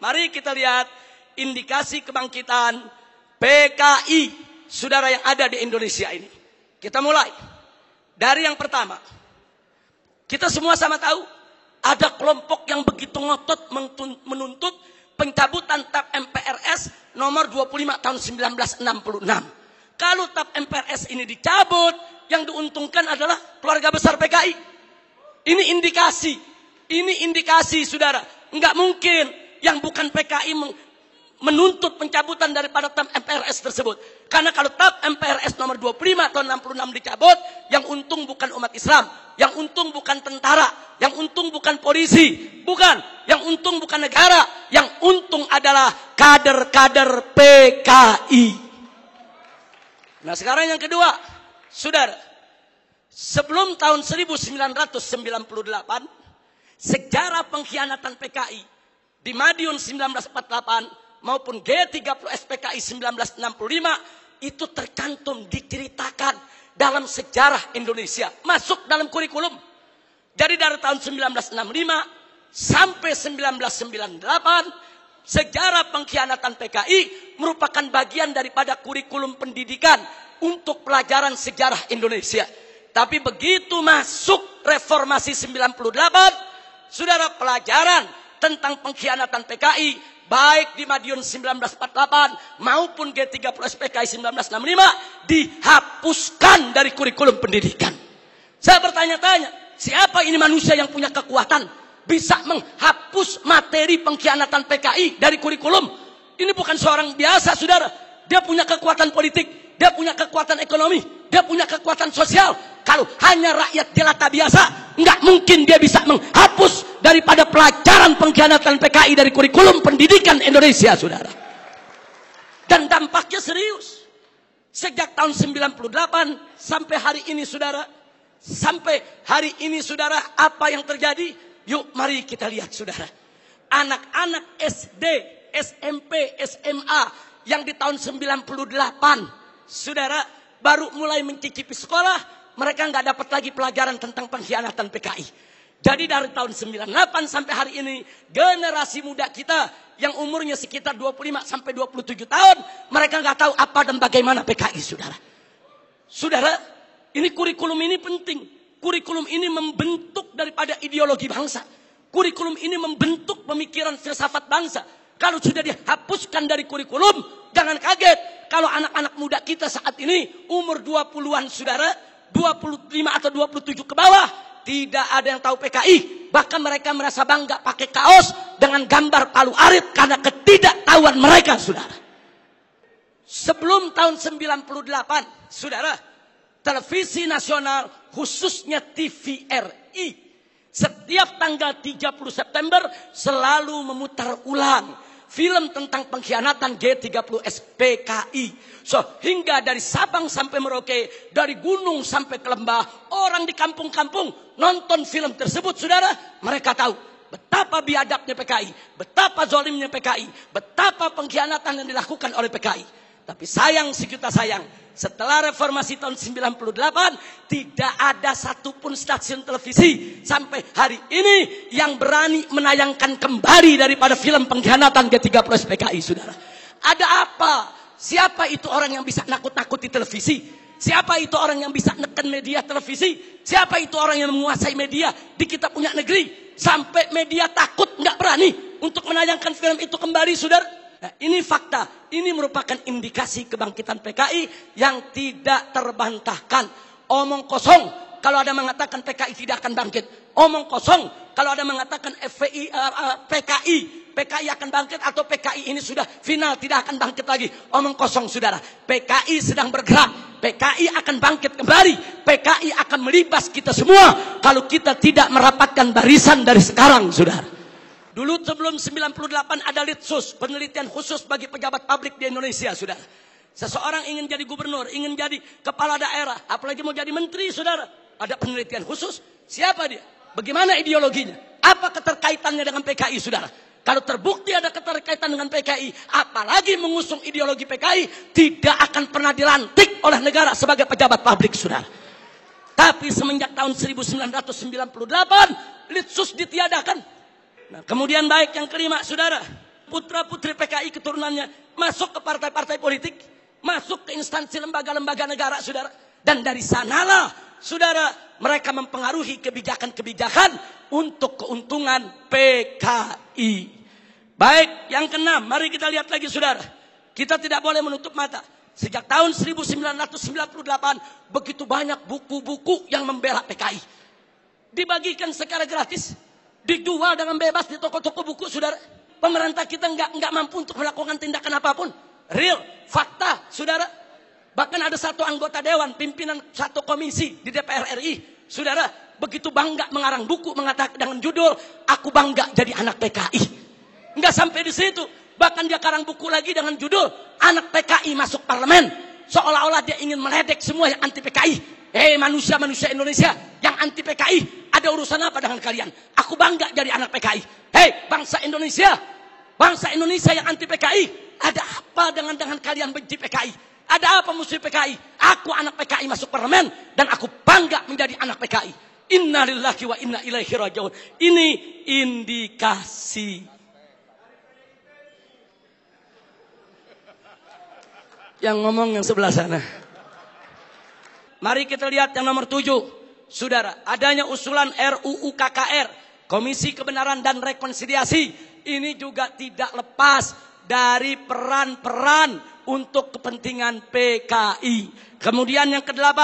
Mari kita lihat indikasi kebangkitan PKI, saudara, yang ada di Indonesia ini. Kita mulai dari yang pertama. Kita semua sama tahu ada kelompok yang begitu ngotot menuntut pencabutan TAP MPRS nomor 25 tahun 1966. Kalau TAP MPRS ini dicabut, yang diuntungkan adalah keluarga besar PKI. Ini indikasi, saudara. Enggak mungkin yang bukan PKI menuntut pencabutan daripada TAP MPRS tersebut. Karena kalau TAP MPRS nomor 25 tahun 66 dicabut, yang untung bukan umat Islam, yang untung bukan tentara, yang untung bukan polisi, bukan, yang untung bukan negara, yang untung adalah kader-kader PKI. Nah, sekarang yang kedua, saudara, sebelum tahun 1998, sejarah pengkhianatan PKI di Madiun 1948 maupun G30S PKI 1965 itu tercantum, diceritakan dalam sejarah Indonesia, masuk dalam kurikulum. Jadi dari tahun 1965 sampai 1998, sejarah pengkhianatan PKI merupakan bagian daripada kurikulum pendidikan untuk pelajaran sejarah Indonesia. Tapi begitu masuk reformasi 98, saudara, pelajaran tentang pengkhianatan PKI baik di Madiun 1948 maupun G30S PKI 1965 dihapuskan dari kurikulum pendidikan. Saya bertanya-tanya, siapa ini manusia yang punya kekuatan bisa menghapus materi pengkhianatan PKI dari kurikulum? Ini bukan seorang biasa, saudara. Dia punya kekuatan politik, dia punya kekuatan ekonomi, dia punya kekuatan sosial. Kalau hanya rakyat jelata biasa, nggak mungkin dia bisa menghapus daripada pelajaran pengkhianatan PKI dari kurikulum pendidikan Indonesia, saudara. Dan dampaknya serius. Sejak tahun 98 sampai hari ini, saudara. Sampai hari ini, saudara, apa yang terjadi? Yuk, mari kita lihat, saudara. Anak-anak SD, SMP, SMA yang di tahun 98, saudara, baru mulai mencicipi sekolah, mereka nggak dapat lagi pelajaran tentang pengkhianatan PKI. Jadi dari tahun 98 sampai hari ini, generasi muda kita yang umurnya sekitar 25 sampai 27 tahun, mereka nggak tahu apa dan bagaimana PKI, saudara. Saudara, ini kurikulum ini penting. Kurikulum ini membentuk daripada ideologi bangsa. Kurikulum ini membentuk pemikiran filsafat bangsa. Kalau sudah dihapuskan dari kurikulum, jangan kaget kalau anak-anak muda kita saat ini umur 20-an, saudara, 25 atau 27 ke bawah, tidak ada yang tahu PKI. Bahkan mereka merasa bangga pakai kaos dengan gambar Palu Arit karena ketidaktahuan mereka, saudara. Sebelum tahun 98, saudara, televisi nasional khususnya TVRI setiap tanggal 30 September selalu memutar ulang film tentang pengkhianatan G30S PKI. Hingga dari Sabang sampai Merauke, dari gunung sampai ke lembah, orang di kampung-kampung nonton film tersebut, saudara. Mereka tahu betapa biadabnya PKI, betapa zalimnya PKI, betapa pengkhianatan yang dilakukan oleh PKI. Tapi sayang, sejuta sayang, setelah reformasi tahun 98, tidak ada satupun stasiun televisi sampai hari ini yang berani menayangkan kembali daripada film pengkhianatan G30S PKI, saudara. Ada apa? Siapa itu orang yang bisa nakut-nakuti televisi? Siapa itu orang yang bisa neken media televisi? Siapa itu orang yang menguasai media di kita punya negeri? Sampai media takut, nggak berani untuk menayangkan film itu kembali, saudara. Nah, ini fakta. Ini merupakan indikasi kebangkitan PKI yang tidak terbantahkan. Omong kosong kalau ada mengatakan PKI tidak akan bangkit. Omong kosong kalau ada mengatakan PKI akan bangkit atau PKI ini sudah final, tidak akan bangkit lagi. Omong kosong, saudara. PKI sedang bergerak. PKI akan bangkit kembali. PKI akan melibas kita semua kalau kita tidak merapatkan barisan dari sekarang, saudara. Dulu sebelum 98 ada Litsus, penelitian khusus bagi pejabat publik di Indonesia, saudara. Seseorang ingin jadi gubernur, ingin jadi kepala daerah, apalagi mau jadi menteri, saudara. Ada penelitian khusus. Siapa dia? Bagaimana ideologinya? Apa keterkaitannya dengan PKI, saudara? Kalau terbukti ada keterkaitan dengan PKI, apalagi mengusung ideologi PKI, tidak akan pernah dilantik oleh negara sebagai pejabat publik, saudara. Tapi semenjak tahun 1998, Litsus ditiadakan. Nah, kemudian baik yang kelima, saudara. putra-putri PKI keturunannya masuk ke partai-partai politik, masuk ke instansi lembaga-lembaga negara, saudara. Dan dari sanalah, saudara, mereka mempengaruhi kebijakan-kebijakan untuk keuntungan PKI. Baik, yang keenam, mari kita lihat lagi, saudara. Kita tidak boleh menutup mata. Sejak tahun 1998, begitu banyak buku-buku yang membela PKI. Dibagikan secara gratis, dijual dengan bebas di toko-toko buku, saudara. Pemerintah kita nggak mampu untuk melakukan tindakan apapun. Real, fakta, saudara. Bahkan ada satu anggota dewan, pimpinan satu komisi di DPR RI, saudara, begitu bangga mengarang buku mengatakan dengan judul "Aku Bangga Jadi Anak PKI". Nggak sampai di situ, bahkan dia karang buku lagi dengan judul "Anak PKI Masuk Parlemen". Seolah-olah dia ingin meledek semua yang anti PKI. Manusia-manusia Indonesia yang anti PKI, ada urusan apa dengan kalian? Aku bangga jadi anak PKI. Bangsa Indonesia yang anti PKI, ada apa dengan kalian benci PKI? Ada apa musuh PKI? Aku anak PKI masuk parlemen dan aku bangga menjadi anak PKI. Inna lillahi wa inna ilaihi raji'un. Ini indikasi. Yang ngomong yang sebelah sana. Mari kita lihat yang nomor 7. Saudara, adanya usulan RUU KKR, Komisi Kebenaran dan Rekonsiliasi. Ini juga tidak lepas dari peran-peran untuk kepentingan PKI. Kemudian yang ke-8,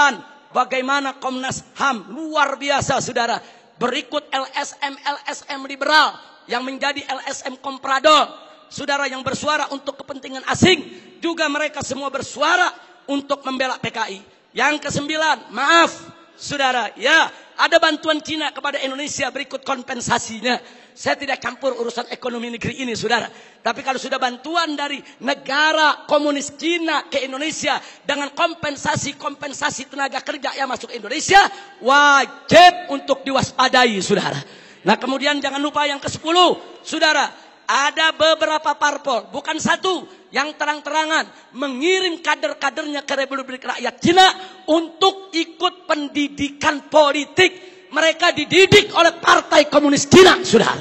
bagaimana Komnas HAM, luar biasa, saudara. Berikut LSM liberal yang menjadi LSM komprador. Saudara, yang bersuara untuk kepentingan asing, juga mereka semua bersuara untuk membela PKI. Yang ke-9, maaf saudara, ya ada bantuan Cina kepada Indonesia, berikut kompensasinya. Saya tidak campur urusan ekonomi negeri ini, saudara. Tapi kalau sudah bantuan dari negara komunis Cina ke Indonesia dengan kompensasi tenaga kerja yang masuk Indonesia, wajib untuk diwaspadai, saudara. Nah, kemudian jangan lupa yang ke-10, saudara, ada beberapa parpol, bukan satu, yang terang-terangan mengirim kader-kadernya ke Republik Rakyat Cina untuk ikut pendidikan politik. Mereka dididik oleh Partai Komunis Cina, saudara.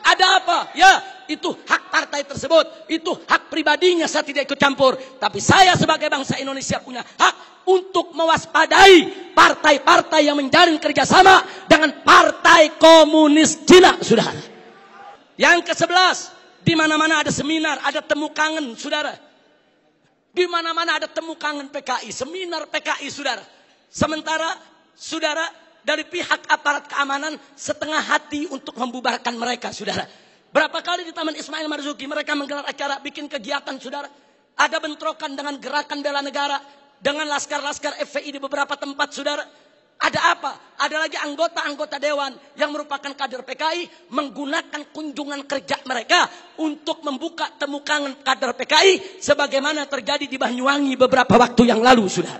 Ada apa? Ya, itu hak partai tersebut, itu hak pribadinya, saya tidak ikut campur. Tapi saya sebagai bangsa Indonesia punya hak untuk mewaspadai partai-partai yang menjalin kerjasama dengan Partai Komunis Cina, saudara. Yang ke-11, di mana-mana ada seminar, ada temu kangen, saudara. Di mana-mana ada temu kangen PKI, seminar PKI, saudara. Sementara, saudara, dari pihak aparat keamanan setengah hati untuk membubarkan mereka, saudara. Berapa kali di Taman Ismail Marzuki mereka menggelar acara, bikin kegiatan, saudara. Ada bentrokan dengan gerakan bela negara, dengan laskar-laskar FPI di beberapa tempat, saudara. Ada apa? Ada lagi anggota-anggota dewan yang merupakan kader PKI menggunakan kunjungan kerja mereka untuk membuka temu kangen kader PKI sebagaimana terjadi di Banyuwangi beberapa waktu yang lalu, saudara.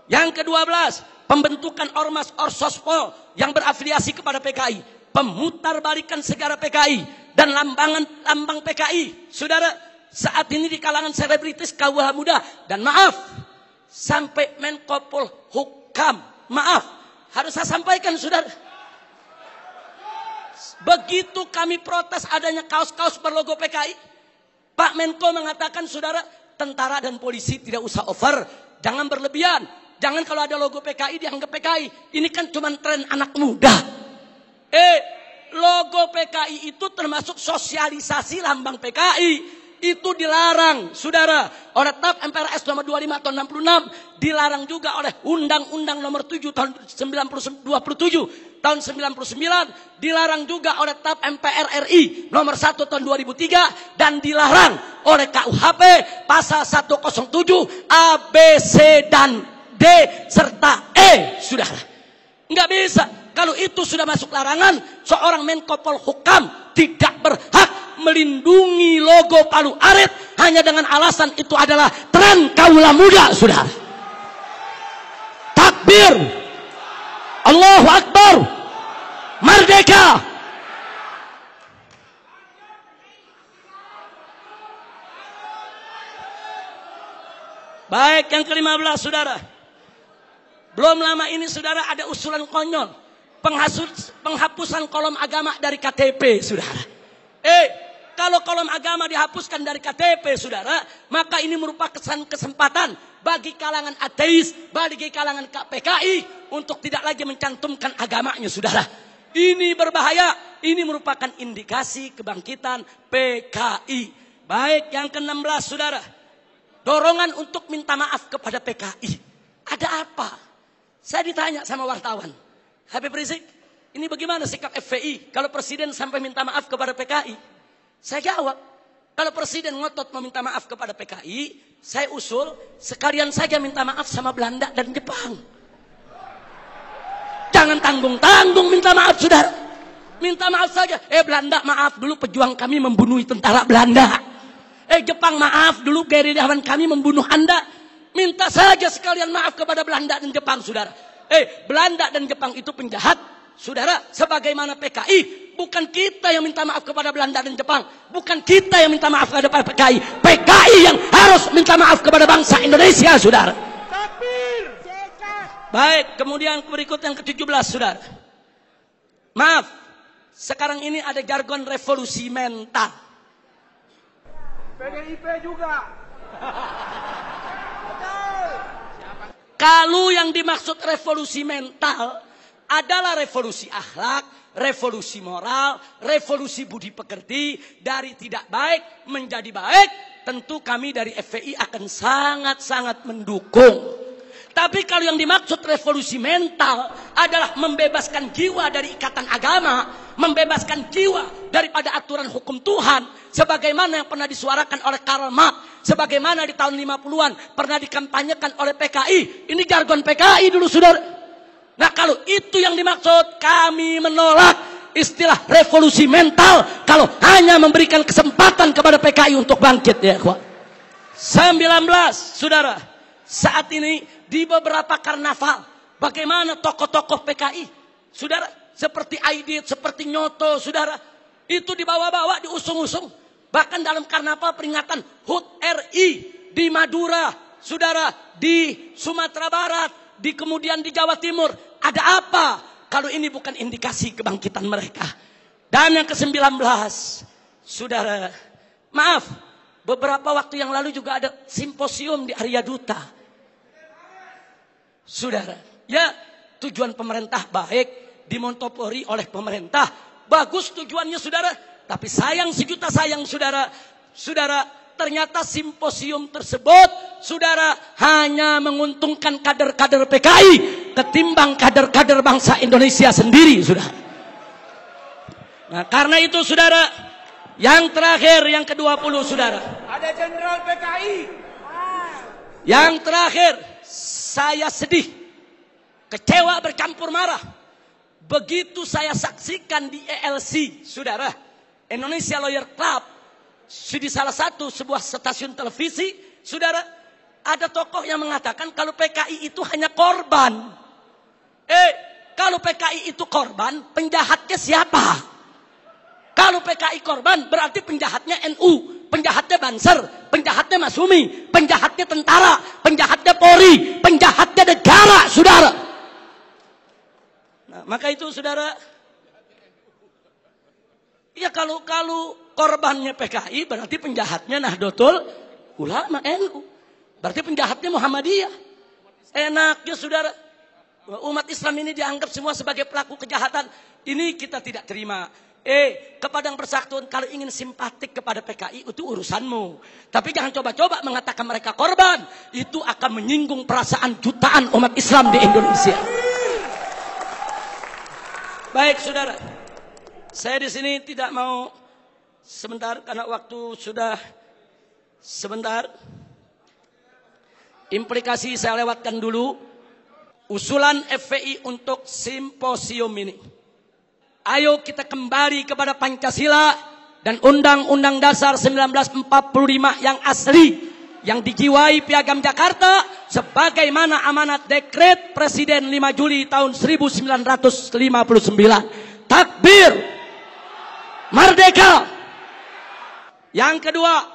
Yang ke-12, pembentukan Ormas Orsospol yang berafiliasi kepada PKI, pemutarbalikan segara PKI dan lambang PKI, saudara. Saat ini di kalangan selebritis KUH muda, dan maaf, sampai Menko Polhukam. Maaf, harus saya sampaikan, saudara. Begitu kami protes adanya kaos-kaos berlogo PKI, Pak Menko mengatakan, saudara, tentara dan polisi tidak usah over, jangan berlebihan. Jangan kalau ada logo PKI dianggap PKI. Ini kan cuma tren anak muda. Logo PKI itu termasuk sosialisasi lambang PKI. Itu dilarang, saudara, oleh TAP MPRS nomor 25 tahun 66, dilarang juga oleh Undang-Undang nomor 7 tahun 27 tahun 99, dilarang juga oleh TAP MPR RI nomor 1 tahun 2003, dan dilarang oleh KUHP pasal 107 A, B, C, dan D serta E, saudara. Nggak bisa. Kalau itu sudah masuk larangan, seorang Menko Polhukam tidak berhak melindungi logo Palu Arit hanya dengan alasan itu adalah tren kaula muda, saudara. Takbir, Allahu Akbar, merdeka. Baik, yang ke-15, saudara. Belum lama ini, saudara, ada usulan konyol penghapusan kolom agama dari KTP, saudara. kalau kolom agama dihapuskan dari KTP, saudara, maka ini merupakan kesempatan bagi kalangan ateis, bagi kalangan PKI untuk tidak lagi mencantumkan agamanya, saudara. Ini berbahaya. Ini merupakan indikasi kebangkitan PKI. Baik, yang ke-16, saudara. Dorongan untuk minta maaf kepada PKI. Ada apa? Saya ditanya sama wartawan, Habib Rizik, ini bagaimana sikap FPI kalau presiden sampai minta maaf kepada PKI? Saya jawab, kalau presiden ngotot meminta maaf kepada PKI, saya usul sekalian saja minta maaf sama Belanda dan Jepang. Jangan tanggung-tanggung minta maaf, saudara. Minta maaf saja. Belanda, maaf dulu pejuang kami membunuh tentara Belanda. Jepang, maaf dulu gerilyawan kami membunuh Anda. Minta saja sekalian maaf kepada Belanda dan Jepang, saudara. Belanda dan Jepang itu penjahat, saudara. Sebagaimana PKI, bukan kita yang minta maaf kepada Belanda dan Jepang. Bukan kita yang minta maaf kepada PKI. PKI yang harus minta maaf kepada bangsa Indonesia, saudara. Baik, kemudian berikut yang ke-17, saudara. Maaf, sekarang ini ada jargon revolusi mental. PDIP juga. Kalau yang dimaksud revolusi mental adalah revolusi akhlak, revolusi moral, revolusi budi pekerti, dari tidak baik menjadi baik, tentu kami dari FPI akan sangat-sangat mendukung. Tapi kalau yang dimaksud revolusi mental adalah membebaskan jiwa dari ikatan agama, membebaskan jiwa daripada aturan hukum Tuhan, sebagaimana yang pernah disuarakan oleh Karl Marx, sebagaimana di tahun 50-an pernah dikampanyekan oleh PKI. Ini jargon PKI dulu, saudara. Nah, kalau itu yang dimaksud, kami menolak istilah revolusi mental kalau hanya memberikan kesempatan kepada PKI untuk bangkit, ya, kawan. 19, saudara. Saat ini di beberapa karnaval, bagaimana tokoh-tokoh PKI, saudara, seperti Aidit, seperti Nyoto, saudara, itu dibawa-bawa, diusung-usung. Bahkan dalam karnaval peringatan HUT RI di Madura, saudara, di Sumatera Barat, kemudian di Jawa Timur. Ada apa kalau ini bukan indikasi kebangkitan mereka? Dan yang ke-19, saudara, maaf, beberapa waktu yang lalu juga ada simposium di Arya Duta. Saudara, ya, tujuan pemerintah baik, dimonopoli oleh pemerintah, bagus tujuannya, saudara. Tapi sayang sejuta sayang, saudara, ternyata simposium tersebut, saudara, hanya menguntungkan kader-kader PKI ketimbang kader-kader bangsa Indonesia sendiri, saudara. Nah, karena itu, saudara, yang terakhir, yang ke-20, saudara. Ada jenderal PKI. Yang terakhir, saya sedih, kecewa bercampur marah. Begitu saya saksikan di ELC, saudara, Indonesia Lawyer Club, di salah satu sebuah stasiun televisi, saudara, ada tokoh yang mengatakan kalau PKI itu hanya korban. Kalau PKI itu korban, penjahatnya siapa? Kalau PKI korban, berarti penjahatnya NU, penjahatnya Banser, penjahatnya Masumi, penjahatnya tentara, penjahatnya Polri, penjahatnya negara, saudara. Nah, maka itu, saudara, ya kalau korbannya PKI, berarti penjahatnya Nahdlatul Ulama NU, berarti penjahatnya Muhammadiyah. Enaknya, saudara, umat Islam ini dianggap semua sebagai pelaku kejahatan. Ini kita tidak terima. Kepada yang bersangkutan, kalau ingin simpatik kepada PKI itu urusanmu. Tapi jangan coba-coba mengatakan mereka korban. Itu akan menyinggung perasaan jutaan umat Islam di Indonesia. Baik, saudara. Saya di sini tidak mau sebentar karena waktu sudah sebentar. Implikasi saya lewatkan dulu. Usulan FPI untuk simposium ini. Ayo kita kembali kepada Pancasila dan Undang-Undang Dasar 1945 yang asli, yang dijiwai Piagam Jakarta sebagaimana amanat dekret Presiden 5 Juli tahun 1959. Takbir! Merdeka! Yang kedua,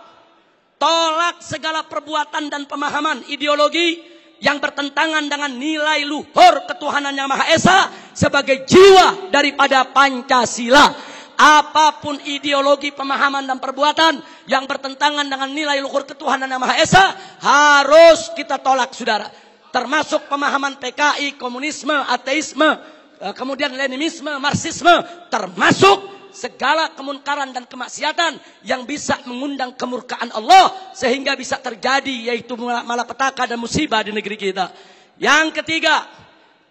tolak segala perbuatan dan pemahaman ideologi yang bertentangan dengan nilai luhur ketuhanan yang Maha Esa sebagai jiwa daripada Pancasila. apapun ideologi, pemahaman dan perbuatan yang bertentangan dengan nilai luhur ketuhanan yang Maha Esa harus kita tolak, saudara. Termasuk pemahaman PKI, komunisme, ateisme, kemudian Leninisme, Marxisme, termasuk segala kemunkaran dan kemaksiatan yang bisa mengundang kemurkaan Allah sehingga bisa terjadi yaitu malapetaka dan musibah di negeri kita. Yang ketiga,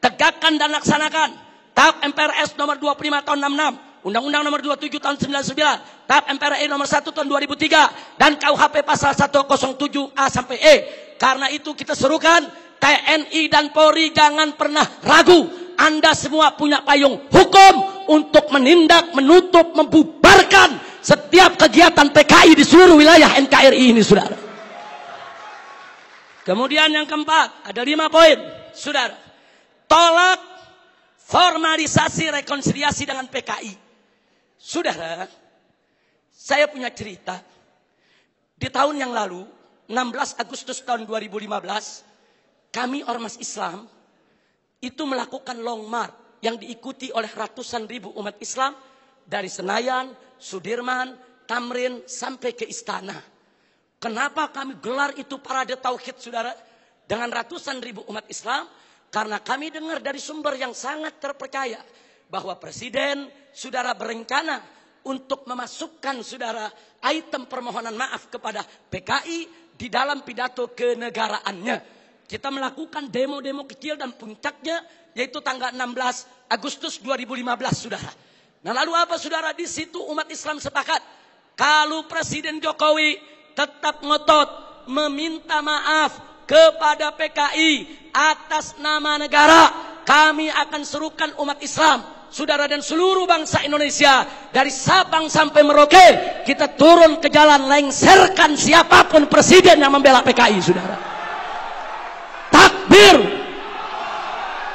tegakkan dan laksanakan TAP MPRS nomor 25 tahun 66, Undang-Undang nomor 27 tahun 99, TAP MPRI nomor 1 tahun 2003 dan KUHP pasal 107A sampai E. Karena itu kita serukan TNI dan Polri jangan pernah ragu. Anda semua punya payung hukum untuk menindak, menutup, membubarkan setiap kegiatan PKI di seluruh wilayah NKRI ini, saudara. Kemudian yang keempat, ada 5 poin, saudara. Tolak formalisasi rekonsiliasi dengan PKI. Saudara, saya punya cerita. Di tahun yang lalu, 16 Agustus tahun 2015, kami Ormas Islam itu melakukan long march yang diikuti oleh ratusan ribu umat Islam dari Senayan, Sudirman, Tamrin sampai ke Istana. Kenapa kami gelar itu parade tauhid, saudara, dengan ratusan ribu umat Islam? Karena kami dengar dari sumber yang sangat terpercaya bahwa Presiden, saudara, berencana untuk memasukkan, saudara, item permohonan maaf kepada PKI di dalam pidato kenegaraannya. Kita melakukan demo-demo kecil dan puncaknya yaitu tanggal 16 Agustus 2015, saudara. Nah, lalu apa, saudara? Di situ umat Islam sepakat kalau Presiden Jokowi tetap ngotot meminta maaf kepada PKI atas nama negara, kami akan serukan umat Islam, saudara, dan seluruh bangsa Indonesia dari Sabang sampai Merauke, kita turun ke jalan lengserkan siapapun presiden yang membela PKI, saudara. Takbir,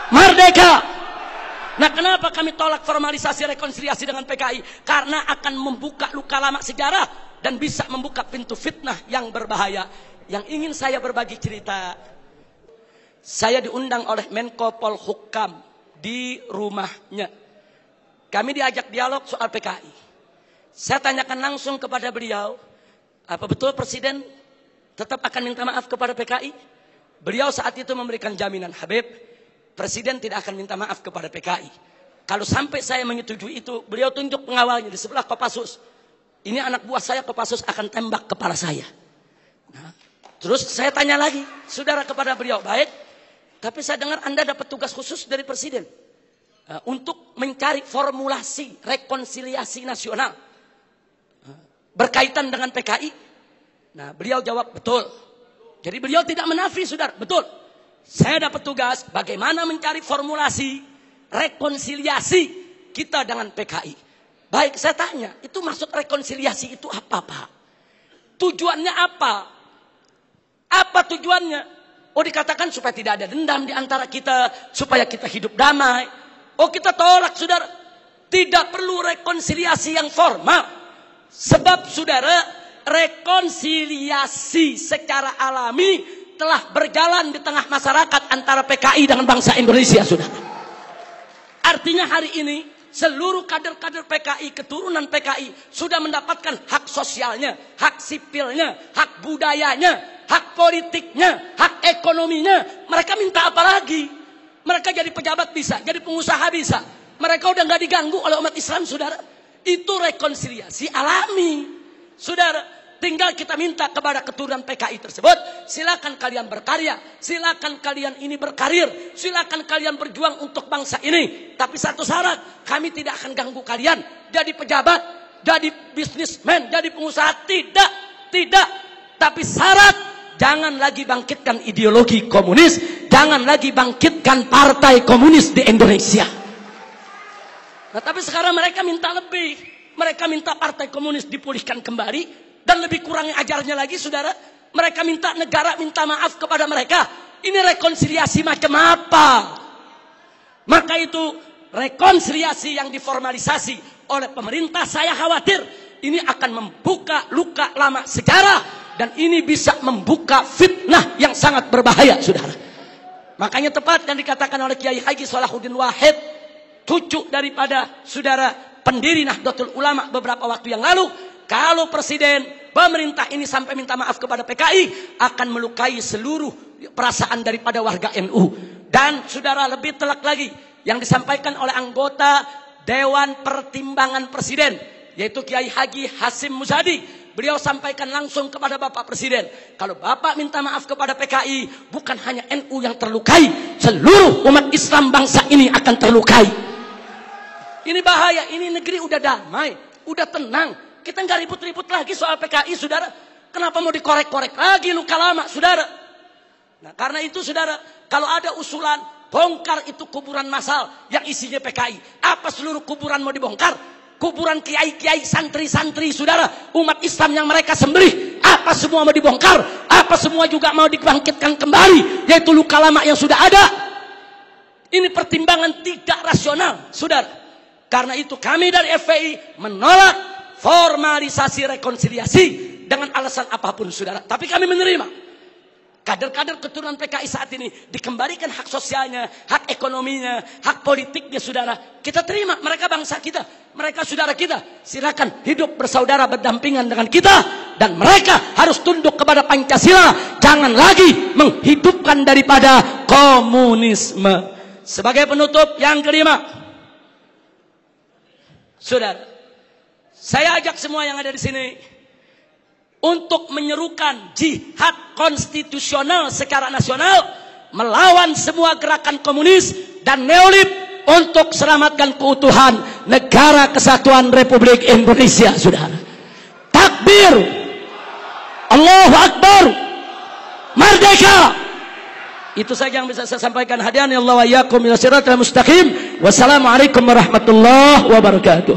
merdeka. Nah, kenapa kami tolak formalisasi rekonsiliasi dengan PKI? Karena akan membuka luka lama sejarah dan bisa membuka pintu fitnah yang berbahaya. Yang ingin saya berbagi cerita, saya diundang oleh Menko Polhukam di rumahnya. Kami diajak dialog soal PKI. Saya tanyakan langsung kepada beliau, apa betul Presiden tetap akan minta maaf kepada PKI? Beliau saat itu memberikan jaminan, Habib, Presiden tidak akan minta maaf kepada PKI. Kalau sampai saya menyetujui itu, beliau tunjuk pengawalnya di sebelah Kopassus. Ini anak buah saya, Kopassus akan tembak kepala saya. Nah, terus saya tanya lagi, saudara, kepada beliau, baik, tapi saya dengar Anda dapat tugas khusus dari Presiden untuk mencari formulasi rekonsiliasi nasional berkaitan dengan PKI. Nah, beliau jawab, betul. Jadi beliau tidak menafi, saudara, betul. Saya dapat tugas bagaimana mencari formulasi rekonsiliasi kita dengan PKI. Baik, saya tanya, itu maksud rekonsiliasi itu apa, Pak? Tujuannya apa? Apa tujuannya? Oh, dikatakan supaya tidak ada dendam di antara kita, supaya kita hidup damai. Oh, kita tolak, saudara. Tidak perlu rekonsiliasi yang formal. Sebab, saudara, rekonsiliasi secara alami telah berjalan di tengah masyarakat antara PKI dengan bangsa Indonesia, saudara. Artinya hari ini seluruh kader-kader PKI, keturunan PKI sudah mendapatkan hak sosialnya, hak sipilnya, hak budayanya, hak politiknya, hak ekonominya. Mereka minta apa lagi? Mereka jadi pejabat bisa, jadi pengusaha bisa. Mereka udah nggak diganggu oleh umat Islam, saudara. Itu rekonsiliasi alami, saudara. Tinggal kita minta kepada keturunan PKI tersebut, silakan kalian berkarya, silakan kalian ini berkarir, silakan kalian berjuang untuk bangsa ini. Tapi satu syarat, kami tidak akan ganggu kalian jadi pejabat, jadi bisnismen, jadi pengusaha. Tidak. Tapi syarat, jangan lagi bangkitkan ideologi komunis, jangan lagi bangkitkan partai komunis di Indonesia. Nah, tapi sekarang mereka minta lebih. Mereka minta partai komunis dipulihkan kembali. Dan lebih kurangnya ajarnya lagi, saudara. Mereka minta negara minta maaf kepada mereka. Ini rekonsiliasi macam apa? Maka itu rekonsiliasi yang diformalisasi oleh pemerintah, saya khawatir ini akan membuka luka lama sejarah. Dan ini bisa membuka fitnah yang sangat berbahaya, saudara. Makanya tepat yang dikatakan oleh Kiai Haji Salahuddin Wahid, cucu daripada saudara pendiri Nahdlatul Ulama beberapa waktu yang lalu, kalau presiden pemerintah ini sampai minta maaf kepada PKI akan melukai seluruh perasaan daripada warga NU. Dan saudara, lebih telak lagi yang disampaikan oleh anggota Dewan Pertimbangan Presiden, yaitu Kiai Haji Hasim Muzadi. Beliau sampaikan langsung kepada Bapak Presiden, kalau Bapak minta maaf kepada PKI, bukan hanya NU yang terlukai, seluruh umat Islam bangsa ini akan terlukai. Ini bahaya, ini negeri udah damai, udah tenang. Kita nggak ribut-ribut lagi soal PKI, saudara. Kenapa mau dikorek-korek lagi luka lama, saudara? Nah, karena itu, saudara, kalau ada usulan bongkar itu kuburan massal yang isinya PKI, apa seluruh kuburan mau dibongkar? Kuburan kiai-kiai, santri-santri, saudara, umat Islam yang mereka sembelih, apa semua mau dibongkar? Apa semua juga mau dibangkitkan kembali, yaitu luka lama yang sudah ada? Ini pertimbangan tidak rasional, saudara. Karena itu kami dari FPI menolak formalisasi rekonsiliasi dengan alasan apapun, saudara. Tapi kami menerima kader-kader keturunan PKI saat ini dikembalikan hak sosialnya, hak ekonominya, hak politiknya, saudara. Kita terima, mereka bangsa kita, mereka saudara kita. Silakan hidup bersaudara berdampingan dengan kita, dan mereka harus tunduk kepada Pancasila. Jangan lagi menghidupkan daripada komunisme. Sebagai penutup yang kelima, saudara, saya ajak semua yang ada di sini untuk menyerukan jihad konstitusional secara nasional melawan semua gerakan komunis dan neolib untuk selamatkan keutuhan negara kesatuan Republik Indonesia, saudara. Takbir, Allahu Akbar, merdeka. Itu saja yang bisa saya sampaikan. Hadiahnya Allah wa iyyakum ila siratal mustaqim. Wassalamualaikum warahmatullahi wabarakatuh.